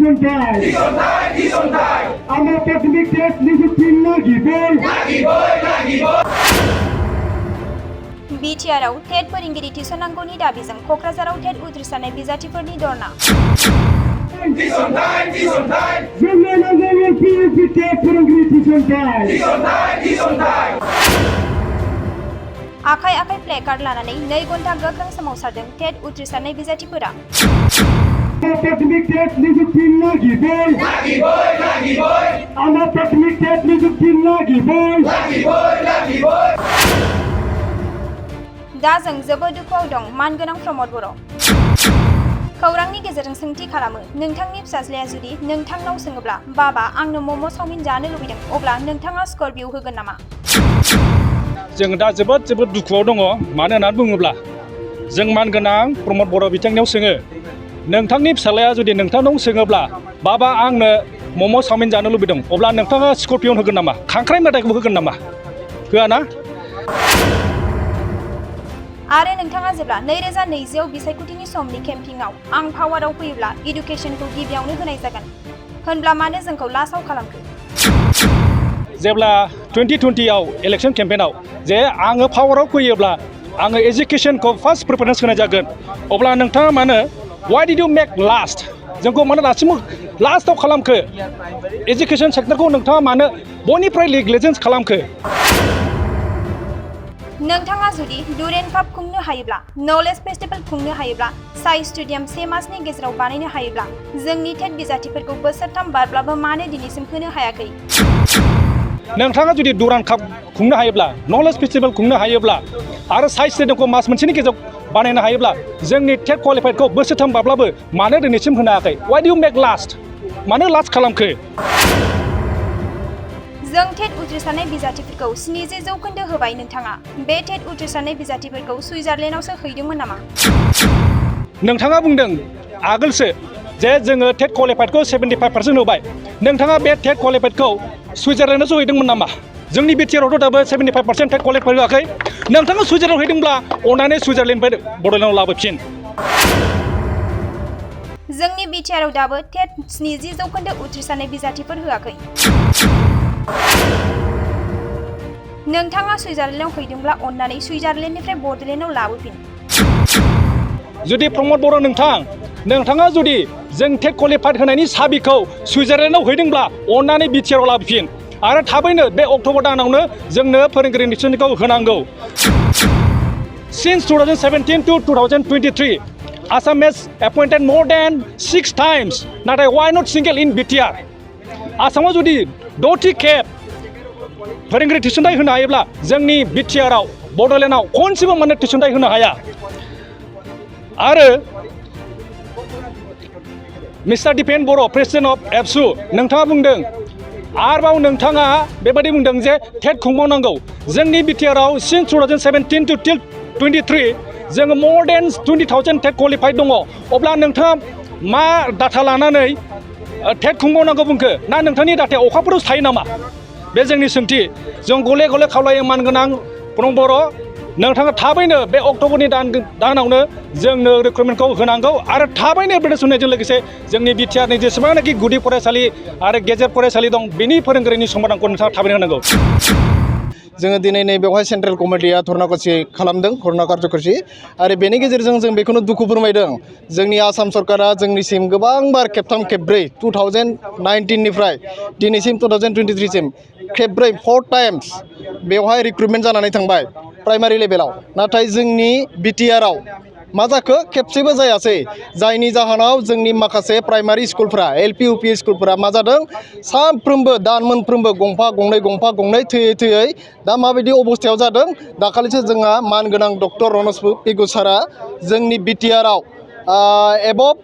Disontai. Ama teknik tes nijutin lagi boy. बिटिआरआव टेट फोरोंगिरि थिसननांगौनि दाबिजों क'क्राझाराव टेट उथ्रिसारनाय बिजाथिफोरनि धरना। जोंनो नांगौ एलपि टेट फोरोंगिरि थिसनथाय। आखाइ आखाइ प्लेकार्ड लानानै 2 घन्टा गोख्रों सोमावसारदों टेट उथ्रिसारनाय बिजाथिफोरा। टेकनिक टेट निजुtin lagi boy. Ama teknik tes nijutin lagi boy. दा जों जोबोद दुखुआव दं मानगोनां प्रमद बर'। खौरांनि गेजेरजों सोंथि खालामो नोंथांनि फिसाज्लाया जुदि नोंथांनाव सोङोब्ला बाबा आंनो मम' चाउमिन जानो लुबैदों अब्ला नोंथाङा स्करपिय होगोन नामा? जों दा जोबोद दुखुआव दङ मानो होननानै बुङोब्ला जों मानगोनां प्रमद बर' बिथांनियाव सोङो नोंथांनि फिसाज्लाया जुदि नोंथांनाव सोङोब्ला बाबा आंनो मम' चाउमिन जानो लुबैदों अब्ला नोंथाङा स्करपिय होगोन नामा? खांख्राइ मेथाइखौ होगोन नामा? होआ ना? आरो नोंथाङा जेब्ला 2020 बिसायख'थिनि समनि केम्पिंआव आं पावाराव फैयोब्ला इडुकेसनखौ गिबियावनो होनाय जागोन होनब्ला मानो जोंखौ लासाव खालामखो? जेब्ला 2020आव इलेक्शन केम्पेइनाव जे आङो पावाराव फैयोब्ला आङो एजुकेसनखौ फार्स्ट प्रिफारेन्स होनाय जागोन अब्ला नोंथाङा मानो why did you make last जोंखौ मानो दासिमबो लास्टआव खालामखो? एजुकेसन सेक्टरखौ नोंथाङा मानो बयनिफ्राय नेग्लिजेन्स खालामखो? नोंथाङा जुदि डुरेन काप खुंनो हायोब्ला नलेज फेस्टिभेल खुंनो हायोब्ला साइ स्टेडियाम 1 मासनि गेजेराव बानायनो हायोब्ला जोंनि टेट बिजाथिफोरखौ बोसोरथाम बारब्लाबो मानो दिनैसिम होनो हायाखै? नोंथाङा जुदि डुरान काप खुंनो हायोब्ला नलेज फेस्टिभेल खुंनो हायोब्ला आरो साइ स्टेडियामखौ मास मोनसेनि गेजेराव बानायनो हायोब्ला जोंनि टेट क्वालिफाइडखौ बोसोरथाम बारब्लाबो मानो दिनैसिम होनो हायाखै? Why do you make last? मानो लास्ट खालामखो? जों टेट उथ्रिसारनाय बिजाथिफोरखौ 70% होबाय नोंथाङा बे टेट उथ्रिसारनाय बिजाथिफोरखौ सुइजारलेण्डआवसो हैदोंमोन नामा? नोंथाङा बुंदों आगोलसो जे जोङो टेट क्वालिफाइडखौ 75% होबाय नोंथाङा बे टेट क्वालिफाइडखौ सुइजारलेण्डआवसो हैदोंमोन नामा? जोंनि बिटिआरआवथ' दाबो 75% टेट क्वालिफाइड होआखै नोंथाङा सुइजारलेण्डआव हैदोंब्ला अननानै सुइजारलेण्डनिफ्राय बड'लेण्डआव लाबोफिन। जोंनि बिटिआरआव दाबो टेट 70% उथ्रिसारनाय बिजाथिफोर होआखै। नोंथाङा सुइजारलेण्डआव हैदोंब्ला अननानै सुइजारलेण्डनिफ्राय बड'लेण्डआव लाबोफिन। जुदि प्रमद बर' नोंथाङा जुदि जों टेट क्वालिफाइड होनायनि साबिखौ सुइजारलेण्डआव हैदोंब्ला अननानै बिटिआरआव लाबोफिन आरो थाबैनो बे अक्ट'बर दानावनो जोंनो फोरोंगिरि थिसननायखौ होनांगौ। Since 2017 to 2023 Assam has appointed more than 6 times नाथाय why not single in BTR? आसामाव जुदि 6थि खेब फोरोंगिरि थिसनथाय होनो हायोब्ला जोंनि बिटिआरआव बड'लेण्डआव खनसेबो माने थिसनथाय होनो हाया। आरो mister Dipen Boro' president of ABSU नोंथाङा बुंदों आरआव नोंथाङा बेबायदि बुंदों जे टेट खुंबावनांगौ जोंनि बिटिआरआव सिन्स 2017 to 23 जोङो more than 20,000 टेट क्वालिफाइड दङ अब्ला नोंथाङा मा डाटा लानानै टेट खुंबावनांगौ बुंखो ना नोंथांनि डाटाया अखाफोराव थायो नामा? बे जोंनि सोंथि जों गले गले खावलायो मानगोनां प्रमद बर' नोंथाङा थाबैनो बे अक्ट'बरनि दानावनो जोंनो रिक्रुटमेन्टखौ होनांगौ आरो थाबैनो एडभार्टाइज होनायजों लोगोसे जोंनि बिटिआरनि जेसेबांनाखि गुदि फरायसालि आरो गेजेर फरायसालि दं बेनि फोरोंगिरिनि समादानखौ नोंथाङा थाबैनो होनांगौ। जोङो दिनै नैबेवहाय सेन्ट्रेल कमिटिया धर्नाकर्सि खालामदों धर्ना कार्यकर्सि आरो बेनि गेजेरजों जों बेखौनो दुखु फोरमायदों जोंनि आसाम सरकारा जोंनिसिम गोबांबार खेबथाम खेबब्रै 2019निफ्राय दिनैसिम 2023 सिम खेबब्रै 4 टाइम्स बेवहाय रिक्रुटमेन्ट जानानै थांबाय प्राइमारि लेभेलाव नाथाय जोंनि बिटिआरआव मा जाखो खेबसेबो जायासै जायनि जाहोनाव जोंनि माखासे प्राइमारि स्कुलफोरा एलपि इउपि स्कुलफोरा मा जादों सानफ्रोमबो दान मोनफ्रोमबो गंफा गंनै थैयै दा माबायदि अबस्थायाव जादों दाखालिसो जोंहा मानगोनां डक्टर रनज पेगु सारा जोंनि बिटिआरआव एबभ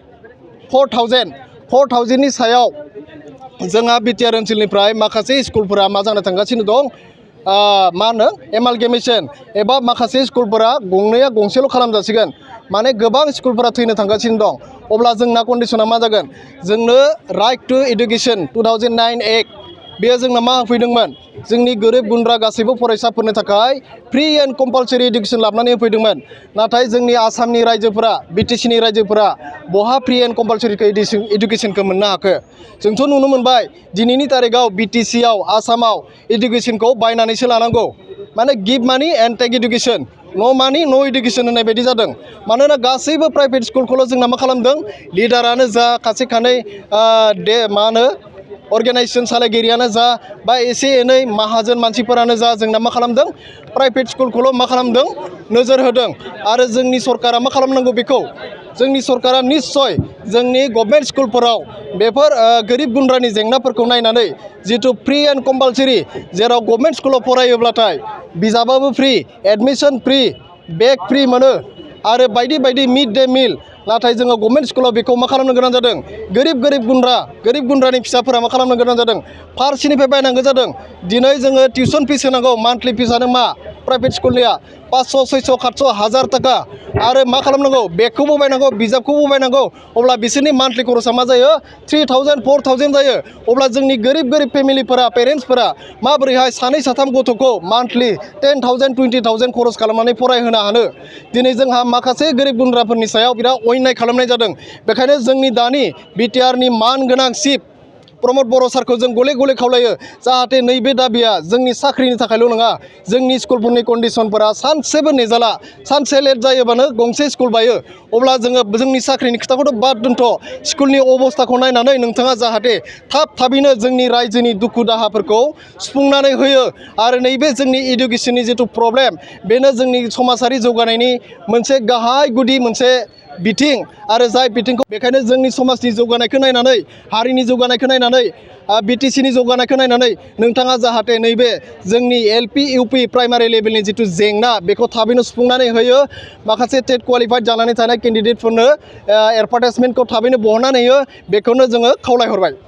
4,000नि सायाव जोंहा बिटिआर ओनसोलनिफ्राय माखासे स्कुलफोरा मा जानो थांगासिनो दं मा होनो एमालगेमेसन एबा माखासे स्कुलफोरा गंनैया गंसेल' खालामजासिगोन माने गोबां स्कुलफोरा थैनो थांगासिनो दं अब्ला जोंना कन्डिशना मा जागोन जोंनो राइट टु एडुकेसन 2009 एक्ट बेयो जोंना मा होफैदोंमोन जोंनि गोरिब गुन्द्रा गासैबो फरायसाफोरनि थाखाय फ्रि एन्ड कम्पालसरि इडुकेसन लाबोनानै होफैदोंमोन नाथाय जोंनि आसामनि रायजोफोरा बिटिसिनि रायजोफोरा बहा फ्रि एन्ड कम्पालसरि इडुकेसनखौ मोननो हाखो जोंथ' नुनो मोनबाय दिनैनि तारिखाव बिटिसिआव आसामाव इडुकेसनखौ बायनानैसो लानांगौ माने गिभ मानि एन्ड टेक इडुकेसन नो मानि नो इडुकेसन होननाय बायदि जादों मानोना गासैबो प्राइभेट स्कुलखौल' जोंना मा खालामदों लिडारानो जा खासे खानै मा होनो अर्गेनाइजेसन सालायगिरियानो जा बा एसे एनै माहाजोन मानसिफोरानो जा जोंना मा खालामदों प्राइभेट स्कुलखौल' मा खालामदों नोजोर होदों आरो जोंनि सरकारा मा खालामनांगौ बेखौ जोंनि सरकारा निस्सय जोंनि गभर्नमेन्ट स्कुलफोराव बेफोर गोरिब गुन्द्रानि जेंनाफोरखौ नायनानै जिथु फ्रि एन्ड कम्पालसरि जेराव गभर्नमेन्ट स्कुलाव फरायोब्लाथाय बिजाबाबो फ्रि एडमिसन फ्रि बेग फ्रि मोनो आरो बायदि बायदि मिड डे मिल नाथाय जोङो गभर्नमेन्ट स्कुलाव बेखौ मा खालामनो गोनां जादों गोरिब गुन्द्रानि फिसाफोरा मा खालामनो गोनां जादों फारसेनिफ्राय बायनांगौ जादों दिनै जोङो टिउसन फिस होनांगौ मान्थलि फिसानो मा प्राइभेट स्कुलनिया 500 600 700 1000 थाखा आरो मा खालामनांगौ बेगखौबो बायनांगौ बिजाबखौबो बायनांगौ अब्ला बिसोरनि मान्थलि खरसा मा जायो 3000 4000 जायो अब्ला जोंनि गोरिब फेमिलिफोरा पेरेन्टसफोरा माबोरैहाय सानै साथाम गथ'खौ मान्थलि 10,000 20,000 खरस खालामनानै फरायहोनो हानो दिनै जोंहा माखासे गोरिब गुन्द्राफोरनि सायाव बिराद अयनाय खालामनाय जादों बेखायनो जोंनि दानि बिटिआरनि मानगोनां चिफ प्रमद बर' सारखौ जों गले गले खावलायो जाहाथे नैबे दाबिया जोंनि साख्रिनि थाखायल' नङा जोंनि स्कुलफोरनि कन्डिसनफोरा सानसेबो नेजाला सानसे लेट जायोबानो गंसे स्कुल बायो अब्ला जोङो जोंनि साख्रिनि खोथाखौथ' बाद दोनथ' स्कुलनि अबस्थाखौ नायनानै नोंथाङा जाहाथे थाबैनो जोंनि रायजोनि दुखु दाहाफोरखौ सुफुंनानै होयो आरो नैबे जोंनि इडुकेसननि जिथु प्रब्लेम बेनो जोंनि समाजारि जौगानायनि मोनसे गाहाय गुदि मोनसे बिथिं आरो जाय बिथिंखौ बेखायनो जोंनि समाजनि जौगानायखौ नायनानै हारिनि जौगानायखौ नायनानै बिटिसिनि जौगानायखौ नायनानै नोंथाङा जाहाथे नैबे जोंनि एलपि इउपि प्राइमारि लेभेलनि जिथु जेंना बेखौ थाबैनो सुफुंनानै होयो माखासे टेट क्वालिफाइड जानानै थानाय केन्डिडेटफोरनो एडभार्टाइजमेन्टखौ थाबैनो बहननानै होयो बेखौनो जोङो खावलायहरबाय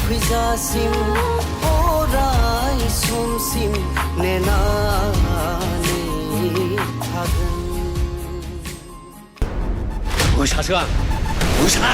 फैजासिम अराय समसिम नेनानै थागोन मोसासो आं मोसा